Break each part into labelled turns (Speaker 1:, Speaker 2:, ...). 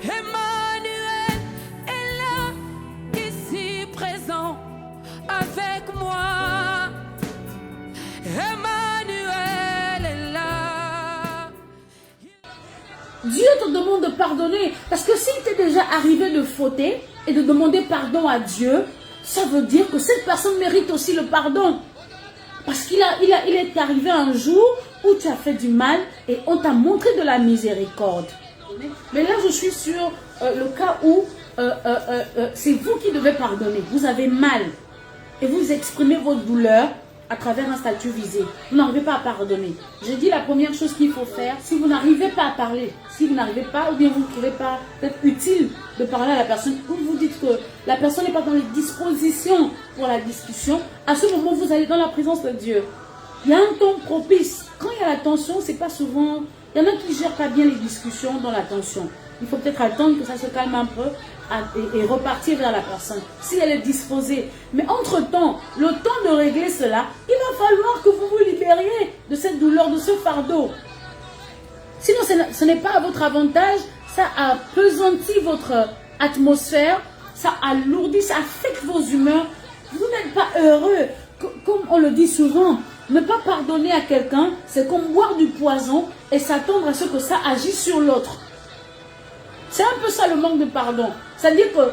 Speaker 1: Emmanuel est là, ici présent avec moi. Emmanuel est là.
Speaker 2: Dieu te demande de pardonner. Parce que s'il t'est déjà arrivé de fauter et de demander pardon à Dieu, ça veut dire que cette personne mérite aussi le pardon. Parce qu'il est arrivé un jour où tu as fait du mal et on t'a montré de la miséricorde. Mais là, je suis sur le cas où c'est vous qui devez pardonner. Vous avez mal et vous exprimez votre douleur à travers un statut visé. Vous n'arrivez pas à pardonner. J'ai dit la première chose qu'il faut faire, si vous n'arrivez pas à parler, si vous n'arrivez pas, ou bien vous ne trouvez pas peut-être utile de parler à la personne, ou vous dites que la personne n'est pas dans les dispositions pour la discussion, à ce moment, vous allez dans la présence de Dieu. Il y a un temps propice. Quand il y a la tension, c'est pas souvent... Il y en a qui ne gèrent pas bien les discussions dans la tension. Il faut peut-être attendre que ça se calme un peu et repartir vers la personne, si elle est disposée. Mais entre-temps, le temps de régler cela, il va falloir que vous vous libériez de cette douleur, de ce fardeau. Sinon, ce n'est pas à votre avantage, ça appesantit votre atmosphère, ça alourdit, ça affecte vos humeurs. Vous n'êtes pas heureux. Comme on le dit souvent, ne pas pardonner à quelqu'un, c'est comme boire du poison et s'attendre à ce que ça agisse sur l'autre. C'est un peu ça le manque de pardon. C'est-à-dire que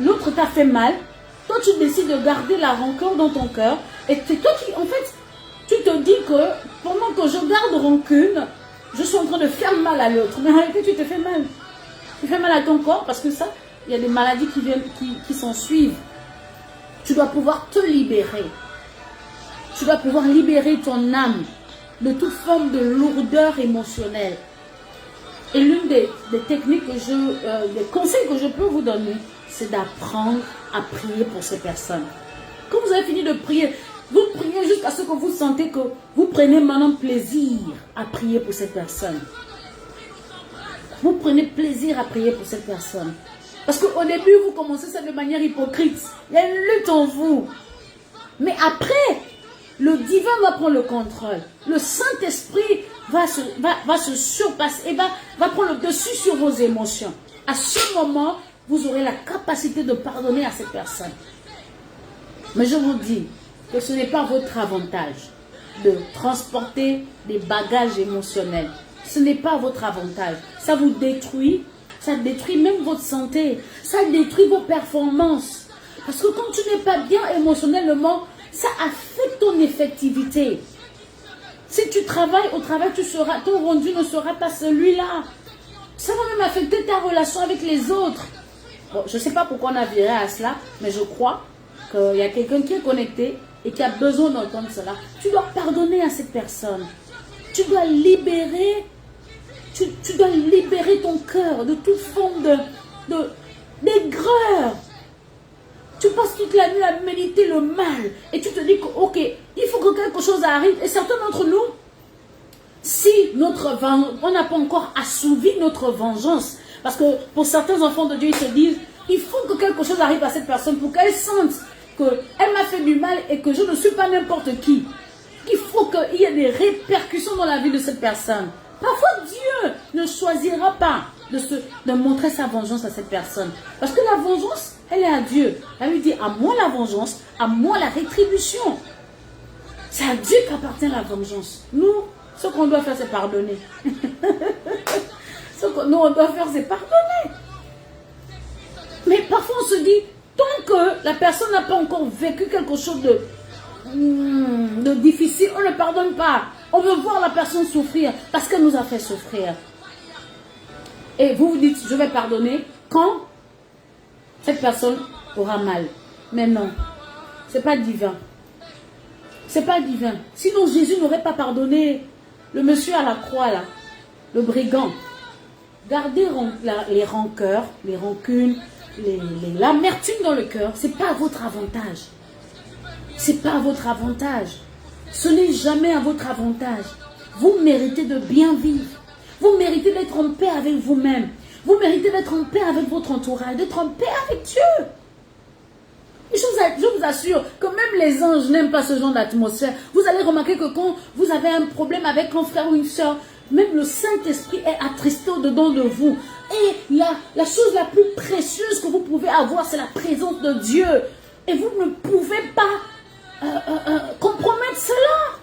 Speaker 2: l'autre t'a fait mal, toi tu décides de garder la rancœur dans ton cœur et c'est toi qui, en fait, tu te dis que pendant que je garde rancune, je suis en train de faire mal à l'autre. Mais en réalité, tu te fais mal. Tu fais mal à ton corps parce que ça, il y a des maladies qui s'en suivent. Tu dois pouvoir te libérer. Tu dois pouvoir libérer ton âme de toute forme de lourdeur émotionnelle. Et l'une des techniques des conseils que je peux vous donner, c'est d'apprendre à prier pour ces personnes. Quand vous avez fini de prier, vous priez jusqu'à ce que vous sentez que vous prenez maintenant plaisir à prier pour cette personne. Vous prenez plaisir à prier pour cette personne. Parce qu'au début, vous commencez ça de manière hypocrite. Il y a une lutte en vous. Mais après, le divin va prendre le contrôle. Le Saint-Esprit va se surpasser et va prendre le dessus sur vos émotions. À ce moment, vous aurez la capacité de pardonner à cette personne. Mais je vous dis que ce n'est pas votre avantage de transporter des bagages émotionnels. Ce n'est pas votre avantage. Ça vous détruit. Ça détruit même votre santé. Ça détruit vos performances. Parce que quand tu n'es pas bien émotionnellement, ça affecte ton effectivité. Si tu travailles au travail, ton rendu ne sera pas celui-là. Ça va même affecter ta relation avec les autres. Bon, je ne sais pas pourquoi on a viré à cela, mais je crois qu'il y a quelqu'un qui est connecté et qui a besoin d'entendre cela. Tu dois pardonner à cette personne. Tu dois libérer, tu dois libérer ton cœur de toute forme d'aigreur. Tu passes toute la nuit à méditer le mal et tu te dis que, ok, il faut que quelque chose arrive. Et certains d'entre nous, si on n'a pas encore assouvi notre vengeance, parce que pour certains enfants de Dieu, ils se disent, il faut que quelque chose arrive à cette personne pour qu'elle sente qu'elle m'a fait du mal et que je ne suis pas n'importe qui. Il faut qu'il y ait des répercussions dans la vie de cette personne. Parfois, Dieu ne choisira pas de montrer sa vengeance à cette personne. Parce que la vengeance, elle est à Dieu. Elle lui dit, à moi la vengeance, à moi la rétribution. C'est à Dieu qu'appartient la vengeance. Nous, ce qu'on doit faire, c'est pardonner. Ce que nous, on doit faire, c'est pardonner. Mais parfois, on se dit, tant que la personne n'a pas encore vécu quelque chose de difficile, on ne pardonne pas. On veut voir la personne souffrir parce qu'elle nous a fait souffrir. Et vous vous dites, je vais pardonner quand cette personne aura mal. Mais non, ce n'est pas divin. Ce n'est pas divin. Sinon, Jésus n'aurait pas pardonné le monsieur à la croix, là, le brigand. Gardez les rancœurs, les rancunes, l'amertume dans le cœur, ce n'est pas à votre avantage. Ce n'est pas à votre avantage. Ce n'est jamais à votre avantage. Vous méritez de bien vivre. Vous méritez d'être en paix avec vous-même. Vous méritez d'être en paix avec votre entourage, d'être en paix avec Dieu. Et je vous assure que même les anges n'aiment pas ce genre d'atmosphère. Vous allez remarquer que quand vous avez un problème avec un frère ou une soeur, même le Saint-Esprit est attristé au-dedans de vous. Et la chose la plus précieuse que vous pouvez avoir, c'est la présence de Dieu. Et vous ne pouvez pas compromettre cela.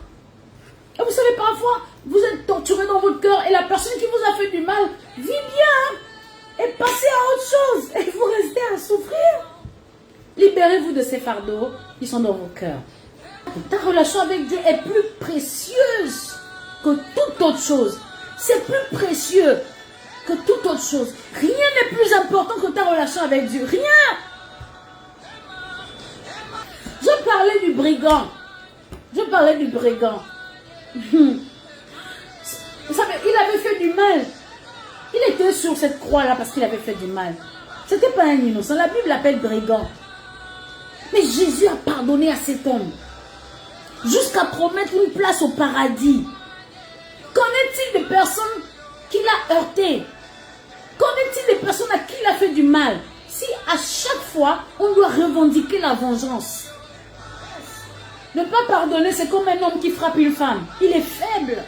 Speaker 2: Et vous savez, parfois, vous êtes torturé dans votre cœur et la personne qui vous a fait du mal vit bien et passez à autre chose et vous restez à souffrir. Libérez-vous de ces fardeaux qui sont dans vos cœurs. Ta relation avec Dieu est plus précieuse que toute autre chose. C'est plus précieux que toute autre chose. Rien n'est plus important que ta relation avec Dieu. Rien. Je parlais du brigand. Je parlais du brigand. Vous savez, il avait fait du mal. Il était sur cette croix-là parce qu'il avait fait du mal. C'était pas un innocent. La Bible l'appelle brigand. Mais Jésus a pardonné à cet homme. Jusqu'à promettre une place au paradis. Qu'en est-il des personnes qu'il a heurtées? Qu'en est-il des personnes à qui il a fait du mal? Si à chaque fois, on doit revendiquer la vengeance. Ne pas pardonner, c'est comme un homme qui frappe une femme. Il est faible.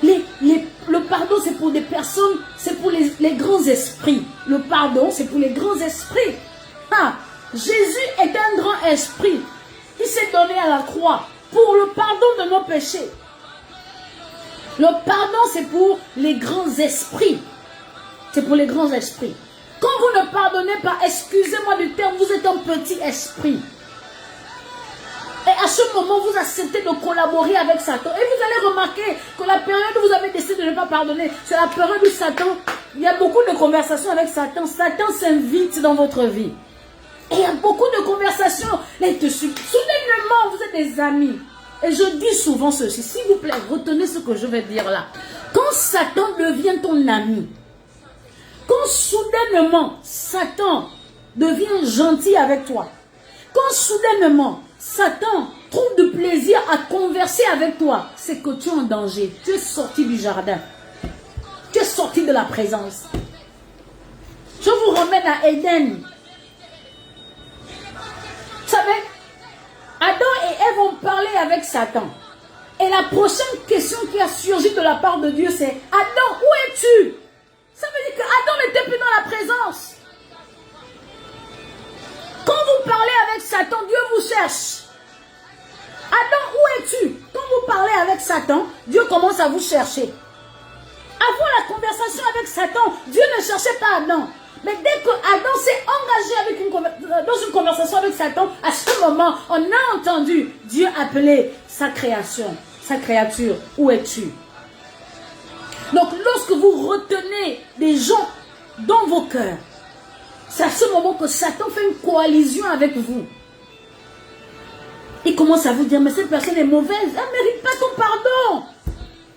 Speaker 2: Le pardon, c'est pour des personnes, c'est pour les grands esprits. Le pardon, c'est pour les grands esprits. Ah, Jésus est un grand esprit qui s'est donné à la croix pour le pardon de nos péchés. Le pardon, c'est pour les grands esprits. C'est pour les grands esprits. Quand vous ne pardonnez pas, excusez-moi du terme, vous êtes un petit esprit. Et à ce moment, vous acceptez de collaborer avec Satan. Et vous allez remarquer que la période où vous avez décidé de ne pas pardonner, c'est la période où Satan, il y a beaucoup de conversations avec Satan. Satan s'invite dans votre vie. Et il y a beaucoup de conversations. Là, il te suit. Soudainement, vous êtes des amis. Et je dis souvent ceci. S'il vous plaît, retenez ce que je vais dire là. Quand Satan devient ton ami, quand soudainement, Satan devient gentil avec toi, quand soudainement, Satan trouve du plaisir à converser avec toi, c'est que tu es en danger. Tu es sorti du jardin. Tu es sorti de la présence. Je vous ramène à Éden. Vous savez, Adam et Ève ont parlé avec Satan. Et la prochaine question qui a surgi de la part de Dieu, c'est Adam, où es-tu? Ça veut dire que Adam n'était plus dans la présence. Quand vous parlez avec Satan, Dieu vous cherche. Adam, où es-tu? Quand vous parlez avec Satan, Dieu commence à vous chercher. Avant la conversation avec Satan, Dieu ne cherchait pas Adam. Mais dès que Adam s'est engagé dans une conversation avec Satan, à ce moment, on a entendu Dieu appeler sa création, sa créature. Où es-tu? Donc, lorsque vous retenez des gens dans vos cœurs, c'est à ce moment que Satan fait une coalition avec vous. Il commence à vous dire, mais cette personne est mauvaise, elle ne mérite pas ton pardon.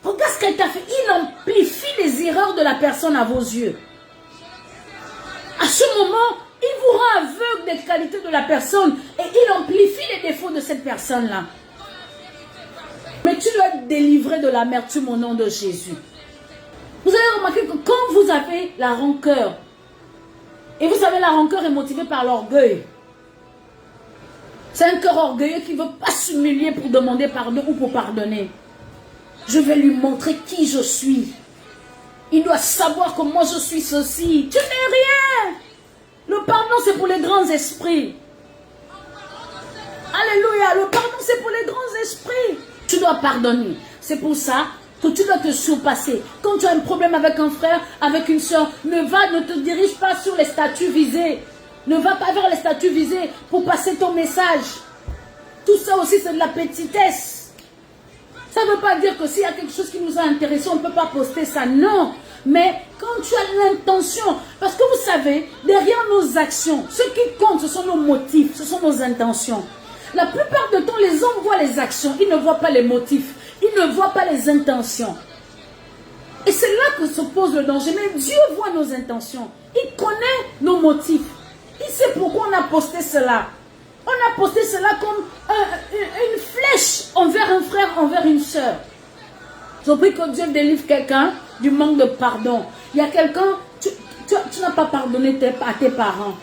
Speaker 2: Regarde ce qu'elle t'a fait. Il amplifie les erreurs de la personne à vos yeux. À ce moment, il vous rend aveugle des qualités de la personne et il amplifie les défauts de cette personne-là. Mais tu dois être délivré de l'amertume au nom de Jésus. Vous avez remarqué que quand vous avez la rancœur, et vous savez, la rancœur est motivée par l'orgueil. C'est un cœur orgueilleux qui ne veut pas s'humilier pour demander pardon ou pour pardonner. Je vais lui montrer qui je suis. Il doit savoir que moi je suis ceci. Tu n'es rien. Le pardon, c'est pour les grands esprits. Alléluia. Le pardon, c'est pour les grands esprits. Tu dois pardonner. C'est pour ça que tu dois te surpasser. Quand tu as un problème avec un frère, avec une soeur, ne te dirige pas sur les statuts visés. Ne va pas vers les statuts visés pour passer ton message. Tout ça aussi, c'est de la petitesse. Ça ne veut pas dire que s'il y a quelque chose qui nous a intéressé, on ne peut pas poster ça. Non. Mais quand tu as l'intention, parce que vous savez, derrière nos actions, ce qui compte, ce sont nos motifs, ce sont nos intentions. La plupart du temps, les hommes voient les actions, ils ne voient pas les motifs, ils ne voient pas les intentions. Et c'est là que se pose le danger. Mais Dieu voit nos intentions. Il connaît nos motifs. Il sait pourquoi on a posté cela. On a posté cela comme une flèche envers un frère, envers une soeur. Je prie que Dieu délivre quelqu'un du manque de pardon. Il y a quelqu'un, tu n'as pas pardonné à tes parents.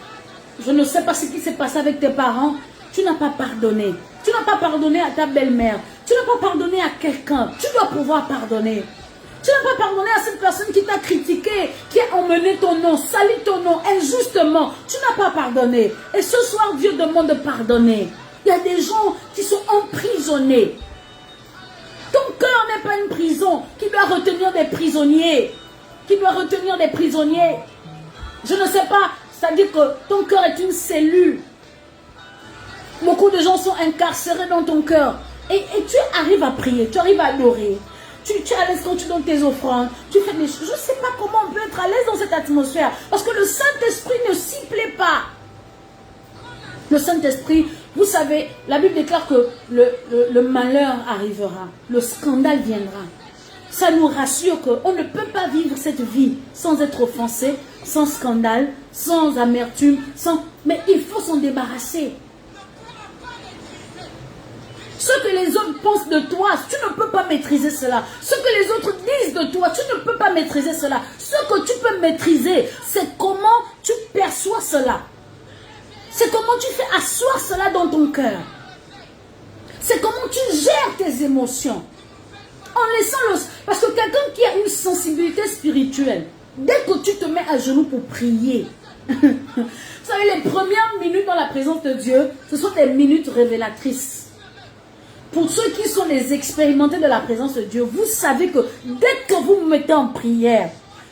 Speaker 2: Je ne sais pas ce qui s'est passé avec tes parents. Tu n'as pas pardonné. Tu n'as pas pardonné à ta belle-mère. Tu n'as pas pardonné à quelqu'un. Tu dois pouvoir pardonner. Tu n'as pas pardonné à cette personne qui t'a critiqué, qui a emmené ton nom, sali ton nom injustement. Tu n'as pas pardonné. Et ce soir, Dieu demande de pardonner. Il y a des gens qui sont emprisonnés. Ton cœur n'est pas une prison qui doit retenir des prisonniers. Qui doit retenir des prisonniers. Je ne sais pas, c'est-à-dire que ton cœur est une cellule. Beaucoup de gens sont incarcérés dans ton cœur. Et tu arrives à prier, tu arrives à adorer. Tu es à l'aise quand tu donnes tes offrandes. Tu fais des choses. Je ne sais pas comment on peut être à l'aise dans cette atmosphère. Parce que le Saint-Esprit ne s'y plaît pas. Le Saint-Esprit, vous savez, la Bible déclare que le malheur arrivera. Le scandale viendra. Ça nous rassure qu'on ne peut pas vivre cette vie sans être offensé, sans scandale, sans amertume, mais il faut s'en débarrasser. Ce que les autres pensent de toi, tu ne peux pas maîtriser cela. Ce que les autres disent de toi, tu ne peux pas maîtriser cela. Ce que tu peux maîtriser, c'est comment tu perçois cela. C'est comment tu fais asseoir cela dans ton cœur. C'est comment tu gères tes émotions. En laissant parce que quelqu'un qui a une sensibilité spirituelle, dès que tu te mets à genoux pour prier, vous savez, les premières minutes dans la présence de Dieu, ce sont des minutes révélatrices. Pour ceux qui sont les expérimentés de la présence de Dieu, vous savez que dès que vous vous mettez en prière,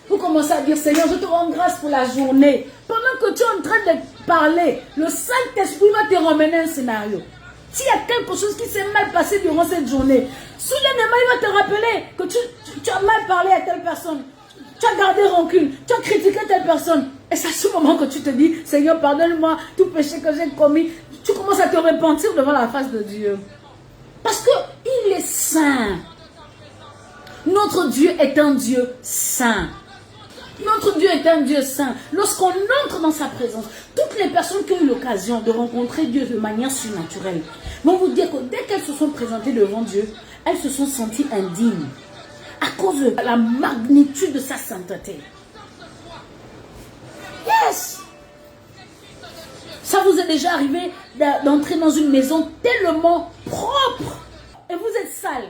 Speaker 2: vous commencez à dire, Seigneur, je te rends grâce pour la journée. Pendant que tu es en train de parler, le Saint-Esprit va te ramener un scénario. S'il y a quelque chose qui s'est mal passé durant cette journée, soudainement, il va te rappeler que tu as mal parlé à telle personne. Tu as gardé rancune, tu as critiqué telle personne. Et c'est à ce moment que tu te dis, Seigneur, pardonne-moi tout péché que j'ai commis. Tu commences à te repentir devant la face de Dieu. Parce qu'il est saint. Notre Dieu est un Dieu saint. Notre Dieu est un Dieu saint. Lorsqu'on entre dans sa présence, toutes les personnes qui ont eu l'occasion de rencontrer Dieu de manière surnaturelle vont vous dire que dès qu'elles se sont présentées devant Dieu, elles se sont senties indignes à cause de la magnitude de sa sainteté. Yes! Ça vous est déjà arrivé d'entrer dans une maison tellement propre et vous êtes sale.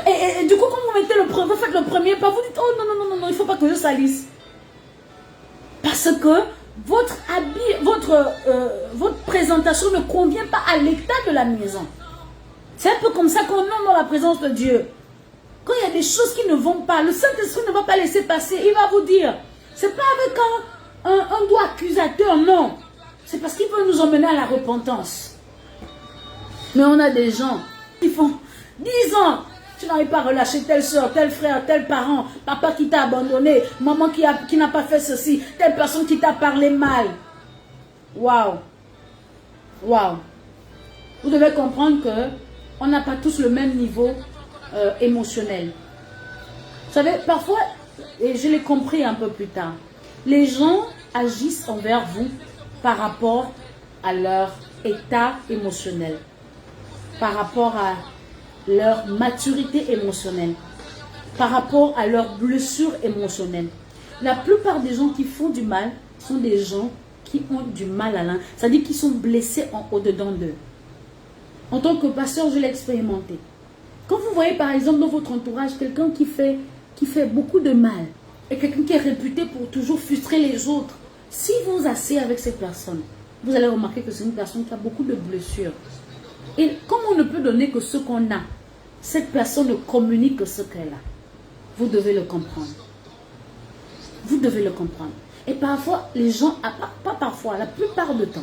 Speaker 2: Et du coup, quand vous faites le premier pas, vous dites, oh non, il ne faut pas que je salisse. Parce que votre présentation ne convient pas à l'état de la maison. C'est un peu comme ça qu'on entre dans la présence de Dieu. Quand il y a des choses qui ne vont pas, le Saint-Esprit ne va pas laisser passer. Il va vous dire, c'est pas avec un doigt accusateur, non. C'est parce qu'il veut nous emmener à la repentance. Mais on a des gens qui font 10 ans, tu n'arrives pas à relâcher telle soeur, tel frère, tel parent, papa qui t'a abandonné, maman qui n'a pas fait ceci, telle personne qui t'a parlé mal. Waouh. Waouh. Vous devez comprendre que on n'a pas tous le même niveau émotionnel. Vous savez, parfois, et je l'ai compris un peu plus tard, les gens agissent envers vous par rapport à leur état émotionnel, par rapport à leur maturité émotionnelle, par rapport à leur blessure émotionnelle. La plupart des gens qui font du mal sont des gens qui ont du mal à l'intérieur, c'est-à-dire qui sont blessés au-dedans d'eux. En tant que pasteur, je l'ai expérimenté. Quand vous voyez par exemple dans votre entourage quelqu'un qui fait beaucoup de mal, et quelqu'un qui est réputé pour toujours frustrer les autres, si vous vous asseyez avec cette personne, vous allez remarquer que c'est une personne qui a beaucoup de blessures. Et comme on ne peut donner que ce qu'on a, cette personne ne communique que ce qu'elle a. Vous devez le comprendre. Vous devez le comprendre. Et parfois, les gens, pas parfois, la plupart du temps,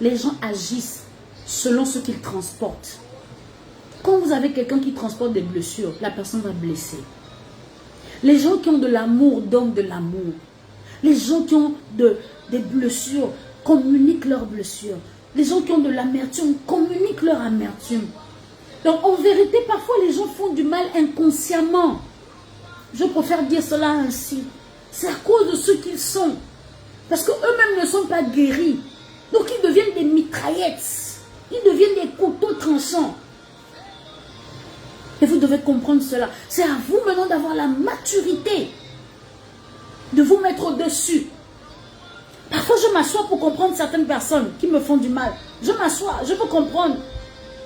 Speaker 2: les gens agissent selon ce qu'ils transportent. Quand vous avez quelqu'un qui transporte des blessures, la personne va blesser. Les gens qui ont de l'amour donnent de l'amour. Les gens qui ont des blessures communiquent leurs blessures. Les gens qui ont de l'amertume communiquent leur amertume. Donc en vérité, parfois les gens font du mal inconsciemment. Je préfère dire cela ainsi. C'est à cause de ce qu'ils sont. Parce qu'eux-mêmes ne sont pas guéris. Donc ils deviennent des mitraillettes. Ils deviennent des couteaux tranchants. Et vous devez comprendre cela. C'est à vous maintenant d'avoir la maturité de vous mettre au-dessus. Parfois, je m'assois pour comprendre certaines personnes qui me font du mal. Je m'assois, je peux comprendre.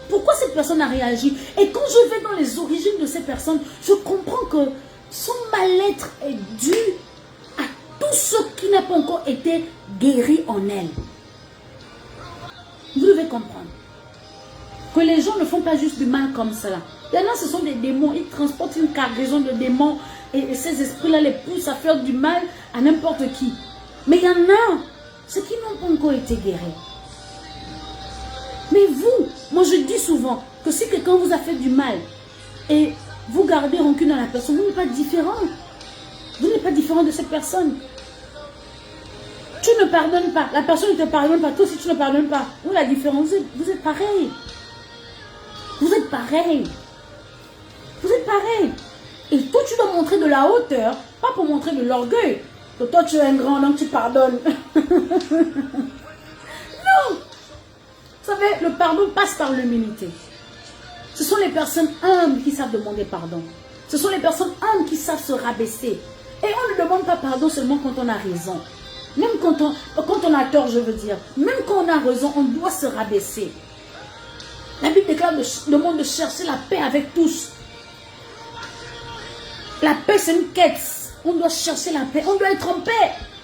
Speaker 2: pourquoi cette personne a réagi. Et quand je vais dans les origines de ces personnes, je comprends que son mal-être est dû à tout ce qui n'a pas encore été guéri en elle. Vous devez comprendre que les gens ne font pas juste du mal comme cela. Il y en a, ce sont des démons, ils transportent une cargaison de démons et ces esprits-là les poussent à faire du mal à n'importe qui. Mais il y en a, ceux qui n'ont pas encore été guéris. Mais vous, moi je dis souvent que si quelqu'un vous a fait du mal et vous gardez rancune à la personne, vous n'êtes pas différent. Vous n'êtes pas différent de cette personne. Tu ne pardonnes pas, la personne ne te pardonne pas, toi aussi tu ne pardonnes pas. Où est la différence? Vous êtes pareil. Vous êtes pareil. Vous êtes pareil. Et toi tu dois montrer de la hauteur, pas pour montrer de l'orgueil. Que toi tu es un grand, donc tu pardonnes. Non. Vous savez, le pardon passe par l'humilité. Ce sont les personnes humbles qui savent demander pardon. Ce sont les personnes humbles qui savent se rabaisser. Et on ne demande pas pardon seulement quand on a raison. Même quand on a tort, je veux dire. Même quand on a raison, on doit se rabaisser. La Bible déclare demande de chercher la paix avec tous. La paix, c'est une quête. On doit chercher la paix. On doit être en paix.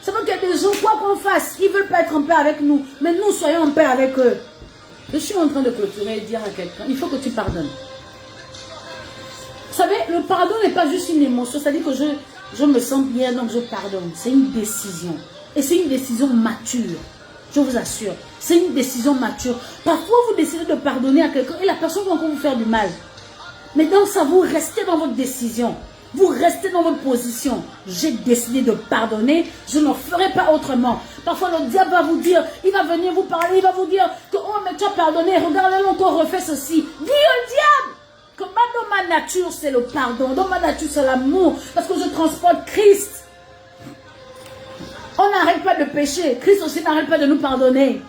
Speaker 2: Ça veut dire qu'il y a des gens, quoi qu'on fasse, ils ne veulent pas être en paix avec nous. Mais nous, soyons en paix avec eux. Je suis en train de clôturer et dire à quelqu'un, il faut que tu pardonnes. Vous savez, le pardon n'est pas juste une émotion. C'est-à-dire que je me sens bien, donc je pardonne. C'est une décision. Et c'est une décision mature. Je vous assure. C'est une décision mature. Parfois, vous décidez de pardonner à quelqu'un et la personne va encore vous faire du mal. Mais dans ça, vous restez dans votre décision. Vous restez dans votre position. J'ai décidé de pardonner. Je ne ferai pas autrement. Parfois, le diable va vous dire, il va venir vous parler, il va vous dire que, oh, mais tu as pardonné, regarde-le encore, refait ceci. Dis au diable que dans ma nature, c'est le pardon. Dans ma nature, c'est l'amour. Parce que je transporte Christ. On n'arrête pas de pécher. Christ aussi n'arrête pas de nous pardonner.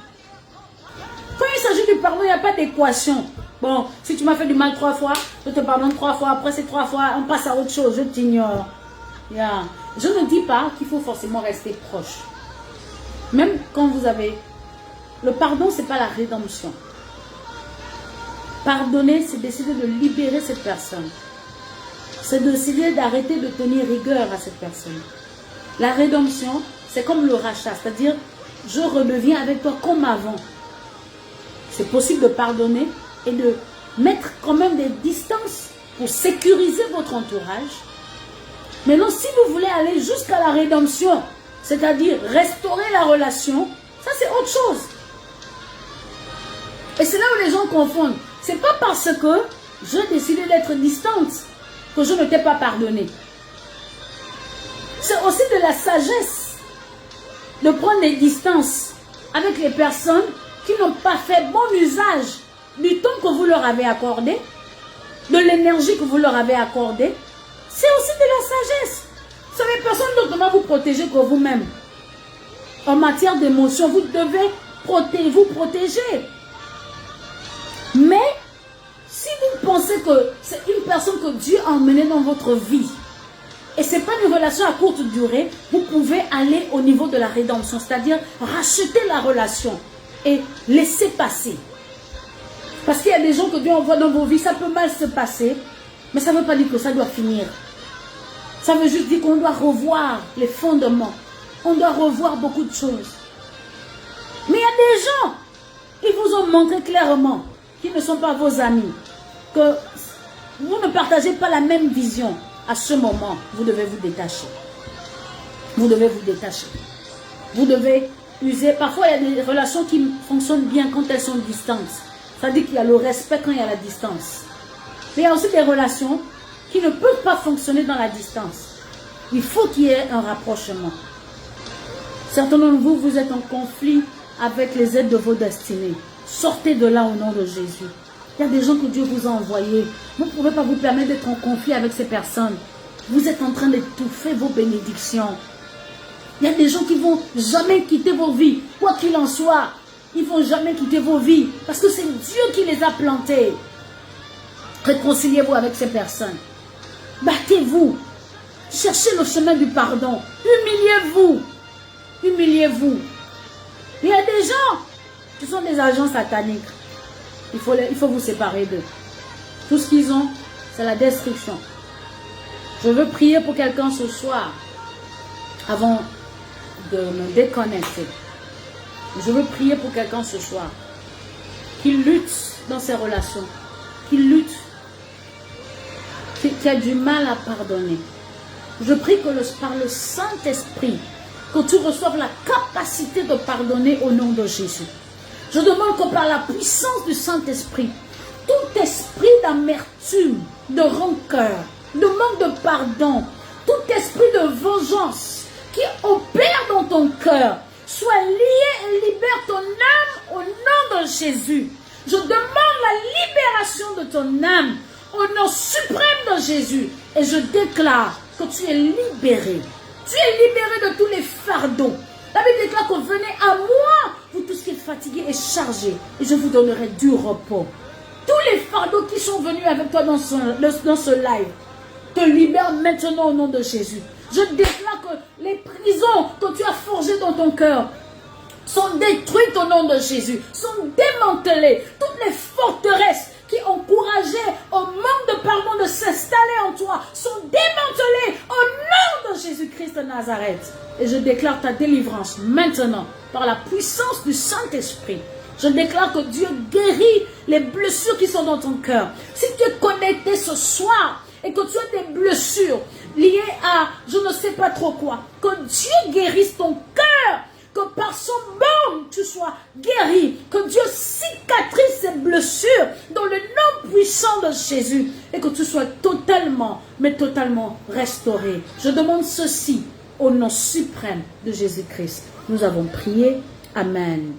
Speaker 2: Quand il s'agit du pardon, il n'y a pas d'équation. Bon, si tu m'as fait du mal 3 fois, je te pardonne 3 fois. Après ces 3 fois, on passe à autre chose. Je t'ignore. Yeah. Je ne dis pas qu'il faut forcément rester proche. Même quand vous avez... Le pardon, ce n'est pas la rédemption. Pardonner, c'est décider de libérer cette personne. C'est décider d'arrêter de tenir rigueur à cette personne. La rédemption, c'est comme le rachat. C'est-à-dire, je redeviens avec toi comme avant. C'est possible de pardonner et de mettre quand même des distances pour sécuriser votre entourage. Maintenant, si vous voulez aller jusqu'à la rédemption, c'est-à-dire restaurer la relation, ça c'est autre chose. Et c'est là où les gens confondent. C'est pas parce que j'ai décidé d'être distante que je ne t'ai pas pardonné. C'est aussi de la sagesse de prendre des distances avec les personnes qui n'ont pas fait bon usage du temps que vous leur avez accordé, de l'énergie que vous leur avez accordée. C'est aussi de la sagesse. Vous savez, personne d'autre ne va vous protéger que vous-même. En matière d'émotion, vous devez vous protéger. Mais, si vous pensez que c'est une personne que Dieu a emmenée dans votre vie, et ce n'est pas une relation à courte durée, vous pouvez aller au niveau de la rédemption, c'est-à-dire racheter la relation et laisser passer. Parce qu'il y a des gens que Dieu envoie dans vos vies, ça peut mal se passer, mais ça ne veut pas dire que ça doit finir. Ça veut juste dire qu'on doit revoir les fondements. On doit revoir beaucoup de choses. Mais il y a des gens qui vous ont montré clairement qu'ils ne sont pas vos amis, que vous ne partagez pas la même vision. À ce moment, vous devez vous détacher. Vous devez vous détacher. Vous devez user. Parfois, il y a des relations qui fonctionnent bien quand elles sont distantes. C'est-à-dire qu'il y a le respect quand il y a la distance. Mais il y a aussi des relations qui ne peuvent pas fonctionner dans la distance. Il faut qu'il y ait un rapprochement. Certains d'entre vous, vous êtes en conflit avec les aides de vos destinées. Sortez de là au nom de Jésus. Il y a des gens que Dieu vous a envoyés. Vous ne pouvez pas vous permettre d'être en conflit avec ces personnes. Vous êtes en train d'étouffer vos bénédictions. Il y a des gens qui ne vont jamais quitter vos vies. Quoi qu'il en soit, ils ne vont jamais quitter vos vies. Parce que c'est Dieu qui les a plantés. Réconciliez-vous avec ces personnes. Battez-vous. Cherchez le chemin du pardon. Humiliez-vous. Humiliez-vous. Il y a des gens qui sont des agents sataniques. Il faut vous séparer d'eux. Tout ce qu'ils ont, c'est la destruction. Je veux prier pour quelqu'un ce soir, avant de me déconnecter. Je veux prier pour quelqu'un ce soir, qui lutte dans ses relations, qui lutte, qui a du mal à pardonner. Je prie que par le Saint-Esprit, que tu reçoives la capacité de pardonner au nom de Jésus. Je demande que par la puissance du Saint-Esprit, tout esprit d'amertume, de rancœur, de manque de pardon, tout esprit de vengeance qui opère dans ton cœur, soit lié et libère ton âme au nom de Jésus. Je demande la libération de ton âme au nom suprême de Jésus. Et je déclare que tu es libéré. Tu es libéré de tous les fardeaux. La Bible déclare que venez à moi, vous tous qui êtes fatigués et chargés, et je vous donnerai du repos. Tous les fardeaux qui sont venus avec toi dans ce live, te libère maintenant au nom de Jésus. Je déclare que les prisons que tu as forgées dans ton cœur sont détruites au nom de Jésus, sont démantelées. Toutes les forteresses qui encourageaient au manque de pardon de s'installer en toi sont démantelées au nom de Jésus-Christ de Nazareth. Et je déclare ta délivrance maintenant par la puissance du Saint-Esprit. Je déclare que Dieu guérit les blessures qui sont dans ton cœur. Si tu es connecté ce soir et que tu as des blessures liées à je ne sais pas trop quoi, que Dieu guérisse ton cœur, que par son baume tu sois guéri, que Dieu cicatrise ces blessures dans le nom puissant de Jésus et que tu sois totalement, mais totalement restauré. Je demande ceci au nom suprême de Jésus-Christ. Nous avons prié. Amen.